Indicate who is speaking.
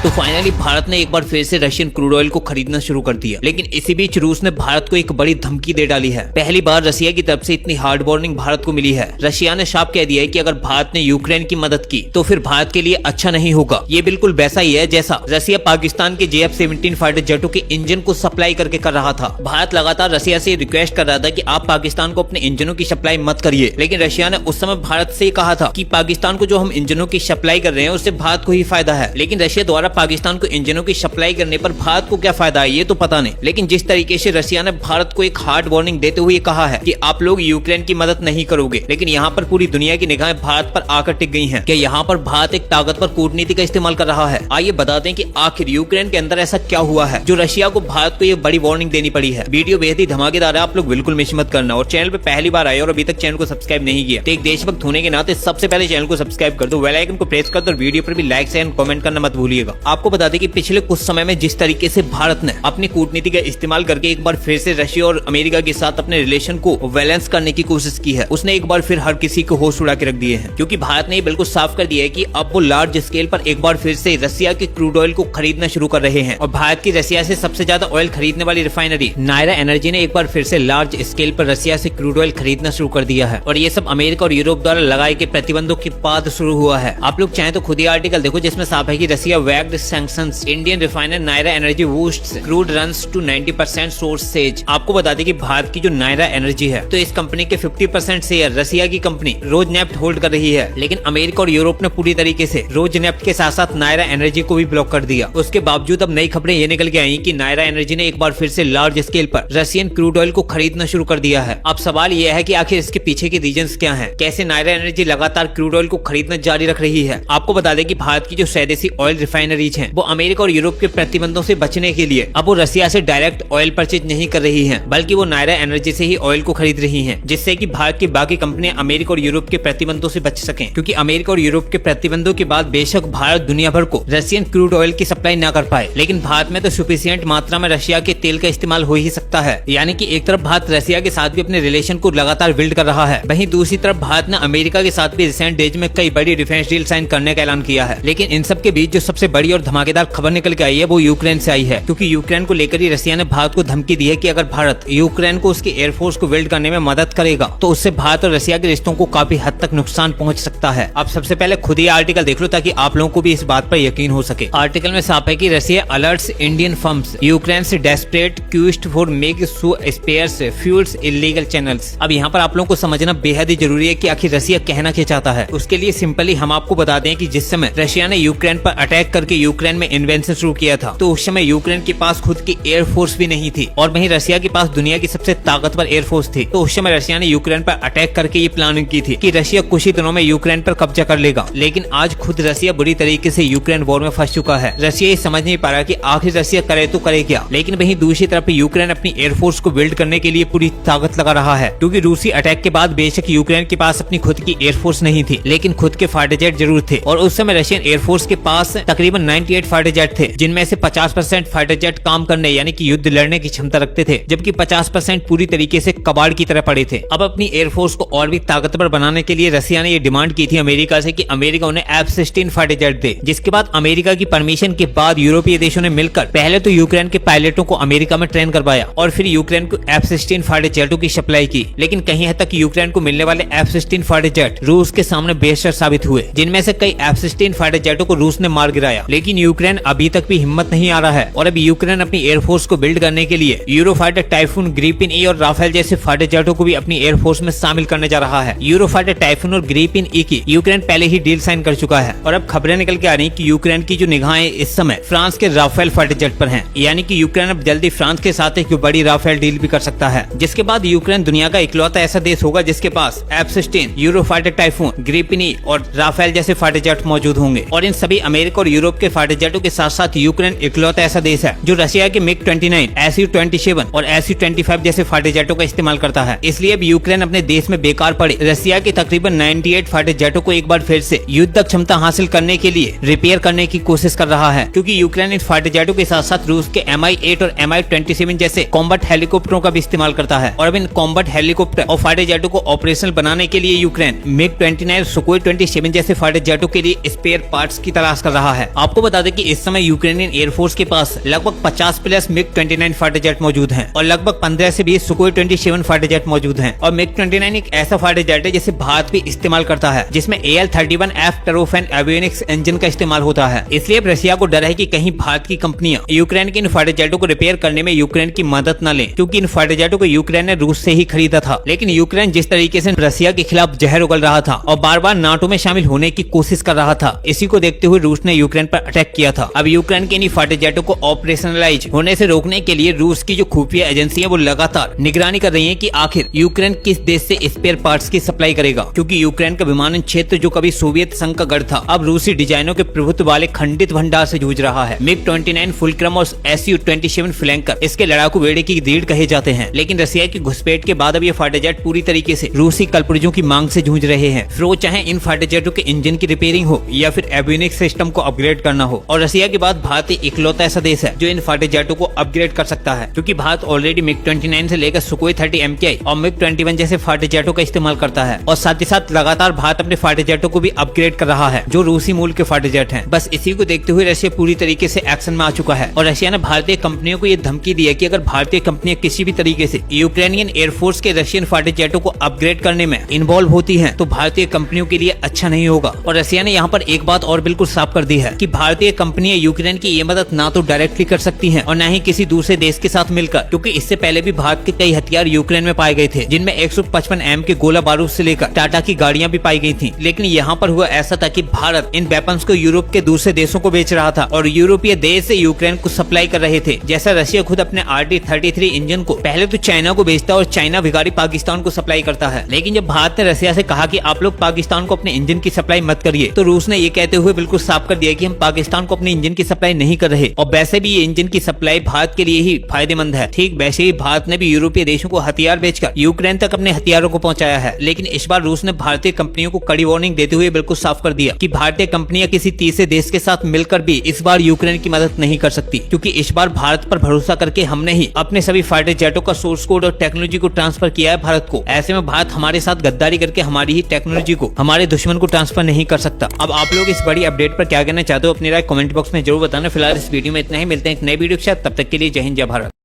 Speaker 1: तो फाइनली भारत ने एक बार फिर से रशियन क्रूड ऑयल को खरीदना शुरू कर दिया। लेकिन इसी बीच रूस ने भारत को एक बड़ी धमकी दे डाली है। पहली बार रशिया की तरफ से इतनी हार्ड वार्निंग भारत को मिली है। रशिया ने साफ कह दिया है कि अगर भारत ने यूक्रेन की मदद की तो फिर भारत के लिए अच्छा नहीं होगा। ये बिल्कुल वैसा ही है जैसा रशिया पाकिस्तान के JF-17 फाइटर जेटों के इंजन को सप्लाई करके कर रहा था। भारत लगातार रशिया से रिक्वेस्ट कर रहा था कि आप पाकिस्तान को अपने इंजनों की सप्लाई मत करिए, लेकिन रशिया ने उस समय भारत से कहा था कि पाकिस्तान को जो हम इंजनों की सप्लाई कर रहे हैं उससे भारत को ही फायदा है। लेकिन रशिया द्वारा पाकिस्तान को इंजनों की सप्लाई करने पर भारत को क्या फायदा है ये तो पता नहीं। लेकिन जिस तरीके से रशिया ने भारत को एक हार्ड वार्निंग देते हुए कहा है कि आप लोग यूक्रेन की मदद नहीं करोगे, लेकिन यहाँ पर पूरी दुनिया की निगाहें भारत पर आकर टिक गई हैं कि यहाँ पर भारत एक ताकतवर कूटनीति का इस्तेमाल कर रहा है। आइए बता दें कि आखिर यूक्रेन के अंदर ऐसा क्या हुआ है जो रशिया को भारत को ये बड़ी वार्निंग देनी पड़ी है। वीडियो बेहद ही धमाकेदार है, आप लोग बिल्कुल मिस मत करना। और चैनल पे पहली बार आए और अभी तक चैनल को सब्सक्राइब नहीं किया तो एक देशभक्त होने के नाते सबसे पहले चैनल को सब्सक्राइब कर दो, बेल आइकन को प्रेस कर दो और वीडियो पर भी लाइक एंड कमेंट करना मत भूलिएगा। आपको बता दें कि पिछले कुछ समय में जिस तरीके से भारत ने अपनी कूटनीति का इस्तेमाल करके एक बार फिर से रशिया और अमेरिका के साथ अपने रिलेशन को बैलेंस करने की कोशिश की है, उसने एक बार फिर हर किसी को होश उड़ा के रख दिए हैं। क्योंकि भारत ने बिल्कुल साफ कर दिया है कि अब वो लार्ज स्केल पर एक बार फिर से रशिया के क्रूड ऑयल को खरीदना शुरू कर रहे हैं। और भारत की रशिया से सबसे ज्यादा ऑयल खरीदने वाली रिफाइनरी नायरा एनर्जी ने एक बार फिर से लार्ज स्केल पर रशिया से क्रूड ऑयल खरीदना शुरू कर दिया है। और ये सब अमेरिका और यूरोप द्वारा लगाए गए प्रतिबंधों के बाद शुरू हुआ है। आप लोग चाहें तो खुद ही आर्टिकल देखो जिसमें साफ है कि Russia wagged sanctions Indian refiner Nayara Energy boosts crude runs to 90% sources. आपको बता दें कि भारत की जो नायरा एनर्जी है तो इस कंपनी के 50% शेयर रशिया की कंपनी रोजनेफ्ट होल्ड कर रही है। लेकिन अमेरिका और यूरोप ने पूरी तरीके से रोजनेफ्ट के साथ साथ नायरा एनर्जी को भी ब्लॉक कर दिया। उसके बावजूद अब नई खबरें ये निकल के आई कि नायरा एनर्जी ने एक बार फिर से लार्ज स्केल पर रशियन क्रूड ऑयल को खरीदना शुरू कर दिया है। अब सवाल यह है कि आखिर इसके पीछे के रीजंस क्या हैं? कैसे नायरा एनर्जी लगातार क्रूड ऑयल को खरीदना जारी रख रही है? आपको बता दें कि भारत की जो स्वदेशी ऑयल रिफाइनरीज हैं वो अमेरिका और यूरोप के प्रतिबंधों से बचने के लिए अब वो रशिया से डायरेक्ट ऑयल परचेज नहीं कर रही है, बल्कि वो नायरा एनर्जी से ही ऑयल को खरीद रही है, जिससे कि भारत की बाकी कंपनियां अमेरिका और यूरोप के प्रतिबंधों से बच सकें। क्योंकि अमेरिका और यूरोप के प्रतिबंधों के बाद बेशक भारत दुनिया भर को रशियन क्रूड ऑयल की सप्लाई न कर पाए, लेकिन भारत में तो सफिशिएंट मात्रा में रशिया के तेल का इस्तेमाल हो ही सकता है। यानी कि एक तरफ भारत रशिया के साथ भी अपने रिलेशन को लगातार बिल्ड कर रहा है, वहीं दूसरी तरफ भारत ने अमेरिका के साथ भी रिसेंट डेज में कई बड़ी डिफेंस डील साइन करने का ऐलान किया है। लेकिन इन सब के बीच जो सबसे बड़ी और धमाकेदार खबर निकल के आई है वो यूक्रेन से आई है। क्योंकि यूक्रेन को लेकर ही रशिया ने भारत को धमकी दी है कि अगर भारत यूक्रेन को उसकी एयरफोर्स को बिल्ड करने में मदद करेगा तो उससे भारत और रशिया के रिश्तों को काफी हद तक नुकसान पहुंच सकता है। आप सबसे पहले खुद ही आर्टिकल देख लो ताकि आप लोगों को भी इस बात पर यकीन हो सके। आर्टिकल में साफ है कि Russia alerts Indian firms Ukraine से desperate quest for make so spares fuels illegal channels. अब यहाँ पर आप लोगों को समझना बेहद ही जरूरी है कि आखिर रशिया कहना क्या चाहता है। उसके लिए सिंपली हम आपको बता दें कि जिस समय रशिया ने यूक्रेन पर अटैक करके यूक्रेन में इन्वेंशन शुरू किया था तो उस समय यूक्रेन के पास खुद की एयरफोर्स भी नहीं थी और वहीं रशिया के पास दुनिया की सबसे ताकतवर एयरफोर्स थी। तो उस समय रशिया ने यूक्रेन पर अटैक करके ये प्लानिंग की थी कि रशिया कुछ ही दिनों में यूक्रेन पर कब्जा कर लेगा। लेकिन आज खुद रशिया बुरी तरीके से यूक्रेन वॉर में फंस चुका है। रशिया ये समझ नहीं पा रहा कि आखिर रशिया करे तो करे क्या। लेकिन वहीं दूसरी तरफ यूक्रेन अपनी एयरफोर्स को बिल्ड करने के लिए पूरी ताकत लगा रहा है। क्योंकि रूसी अटैक के बाद बेशक यूक्रेन के पास अपनी खुद की एयरफोर्स नहीं थी, लेकिन खुद के फाइटर जेट जरूर थे। और उस समय रशियन एयरफोर्स के पास तकरीबन 98 फाइटर जेट थे, जिनमें से 50% फाइटर जेट काम करने यानी कि युद्ध लड़ने की क्षमता रखते थे, जबकि 50% पूरी तरीके से कबाड़ की तरह पड़े थे। अब अपनी एयरफोर्स को और भी ताकतवर बनाने के लिए रशिया ने ये डिमांड की थी अमेरिका से कि अमेरिका उन्हें F-16 फाइटर जेट दे। जिसके बाद अमेरिका की परमिशन के बाद यूरोपीय देशों ने मिलकर पहले तो यूक्रेन के पायलटों को अमेरिका में ट्रेन करवाया और फिर यूक्रेन को F-16 फाइटर जेटों की सप्लाई की। लेकिन कहीं हद तक यूक्रेन को मिलने वाले F-16 फाइटर जेट रूस के सामने बेशर साबित हुए, जिनमें से कई F-16 फाइटर जेटों को रूस ने मार गिराया। लेकिन यूक्रेन अभी तक भी हिम्मत नहीं आ रहा है और अब यूक्रेन अपनी एयरफोर्स को बिल्ड करने के लिए यूरोफाइटर टाइफून, ग्रिपिन ई और राफेल जैसे फाइटर जेटों को भी अपनी एयरफोर्स में शामिल करने जा रहा है। यूरोफाइटर टाइफून और ग्रिपिन ई की यूक्रेन पहले ही डील साइन कर चुका है और अब खबरें निकल के आ रही कि यूक्रेन की जो निगाहें इस समय फ्रांस के राफेल फाइटर जेट पर हैं। यानी कि यूक्रेन अब जल्दी फ्रांस के साथ एक बड़ी राफेल डील भी कर सकता है, जिसके बाद यूक्रेन दुनिया का इकलौता ऐसा देश होगा जिसके पास F-16, यूरोफाइटर टाइफून, ग्रिपिन ई और राफेल जैसे फाइटर जेट मौजूद होंगे। और इन सभी अमेरिका और यूरोप के फाइटर जेटों के साथ साथ यूक्रेन इकलौता ऐसा देश है जो रशिया के MiG-29, Su-27 और Su-25 जैसे फाइटर जेटों का इस्तेमाल करता है। इसलिए अब यूक्रेन अपने देश में बेकार पड़े रशिया के तकरीबन 98 फाइटर जेटों को एक बार फिर से युद्ध क्षमता हासिल करने के लिए रिपेयर करने की कोशिश कर रहा है। क्योंकि यूक्रेन इन फाइटर जेटों के साथ साथ रूस के Mi-8 और Mi-27 जैसे कॉम्बैट हेलीकॉप्टरों का भी इस्तेमाल करता है। और अब इन कॉम्बैट हेलीकॉप्टर और फाइटर जेटों को ऑपरेशनल बनाने के लिए यूक्रेन MiG-29, Sukhoi 27 जैसे फाइटर जेटों के लिए स्पेयर पार्ट्स की तलाश कर रहा है। आपको आपको बता दें कि इस समय यूक्रेनियन एयरफोर्स के पास लगभग 50 प्लस MiG-29 फाइटर जेट मौजूद हैं और लगभग 15 से 20 सुकोई 27 फाइटर जेट मौजूद हैं। और MiG-29 एक ऐसा फाइटर जेट है जिसे भारत भी इस्तेमाल करता है, जिसमें AL-31F टर्बोफैन एवियोनिक्स इंजन का इस्तेमाल होता है। इसलिए अब रशिया को डर है कि कहीं भारत की कंपनियां यूक्रेन के इन फाइटर जेटों को रिपेयर करने में यूक्रेन की मदद न लें, क्योंकि इन फाइटर जेटों को यूक्रेन ने रूस से ही खरीदा था। लेकिन यूक्रेन जिस तरीके से रशिया के खिलाफ जहर उगल रहा था और बार बार नाटो में शामिल होने की कोशिश कर रहा था, इसी को देखते हुए रूस ने यूक्रेन पर अटैक किया था। अब यूक्रेन के इन फाइटर जेटों को ऑपरेशनलाइज होने से रोकने के लिए रूस की जो खुफिया एजेंसियां वो लगातार निगरानी कर रही हैं कि आखिर यूक्रेन किस देश से स्पेयर पार्ट्स की सप्लाई करेगा, क्योंकि यूक्रेन का विमानन क्षेत्र जो कभी सोवियत संघ का गढ़ था, अब रूसी डिजाइनों के प्रभुत्व वाले खंडित भंडार से जूझ रहा है। MiG-29 फुलक्रम और Su-27 फ्लैंकर इसके लड़ाकू बेड़े की रीढ़ कहे जाते हैं, लेकिन रशिया की घुसपैठ के बाद अब ये फाइटर जेट पूरी तरीके से रूसी कलपुर्जों की मांग से जूझ रहे हैं। फिर वो चाहे इन फाइटर जेटों के इंजन की रिपेयरिंग हो या फिर एवियोनिक्स सिस्टम को अपग्रेड करना हो। और रशिया के बाद भारत इकलौता ऐसा देश है जो इन फाइटर जेटों को अपग्रेड कर सकता है, क्योंकि भारत ऑलरेडी MiG-29 से लेकर सुकोई 30 MKI और MiG-21 जैसे फाइटर जेटों का इस्तेमाल करता है। और साथ ही साथ लगातार भारत अपने फाइटर जेटों को भी अपग्रेड कर रहा है, जो रूसी मूल के फाइटर जेट हैं। बस इसी को देखते हुए रशिया पूरी तरीके से एक्शन में आ चुका है और रशिया ने भारतीय कंपनियों को ये धमकी दी है कि अगर भारतीय कंपनियां किसी भी तरीके से यूक्रेनियन एयरफोर्स के रशियन फाइटर जेटों को अपग्रेड करने में इन्वॉल्व होती हैं, तो भारतीय कंपनियों के लिए अच्छा नहीं होगा। और रशिया ने यहाँ पर एक बात और बिल्कुल साफ कर दी है कि भारतीय कंपनियां यूक्रेन की ये मदद ना तो डायरेक्टली कर सकती हैं और न ही किसी दूसरे देश के साथ मिलकर, क्योंकि इससे पहले भी भारत के कई हथियार यूक्रेन में पाए गए थे, जिनमें 155 M के गोला बारूद से लेकर टाटा की गाड़ियां भी पाई गई थी। लेकिन यहाँ पर हुआ ऐसा था कि भारत इन वेपन्स को यूरोप के दूसरे देशों को बेच रहा था और यूरोपीय देश से यूक्रेन को सप्लाई कर रहे थे। जैसा रशिया खुद अपने RT-33 इंजन को पहले तो चाइना को बेचता और चाइना भिखारी पाकिस्तान को सप्लाई करता है। लेकिन जब भारत ने रशिया से कहा कि आप लोग पाकिस्तान को अपने इंजन की सप्लाई मत करिए, तो रूस ने ये कहते हुए बिल्कुल साफ कर दिया कि हम पाकिस्तान को अपने इंजन की सप्लाई नहीं कर रहे और वैसे भी ये इंजन की सप्लाई भारत के लिए ही फायदेमंद है। ठीक वैसे ही भारत ने भी यूरोपीय देशों को हथियार बेचकर यूक्रेन तक अपने हथियारों को पहुंचाया है। लेकिन इस बार रूस ने भारतीय कंपनियों को कड़ी वार्निंग देते हुए बिल्कुल साफ कर दिया कि भारतीय कंपनियां किसी तीसरे देश के साथ मिलकर भी इस बार यूक्रेन की मदद नहीं कर सकती, क्योंकि इस बार भारत पर भरोसा करके हमने ही अपने सभी फाइटर जेटों का सोर्स कोड और टेक्नोलॉजी को ट्रांसफर किया है भारत को। ऐसे में भारत हमारे साथ गद्दारी करके हमारी ही टेक्नोलॉजी को हमारे दुश्मन को ट्रांसफर नहीं कर सकता। अब आप लोग इस बड़ी अपडेट पर क्या कहना चाहते हो, अपनी राय कमेंट बॉक्स में जरूर बताना। फिलहाल इस वीडियो में इतना ही, मिलते हैं एक नए वीडियो के साथ, तब तक के लिए जय हिंद जय भारत।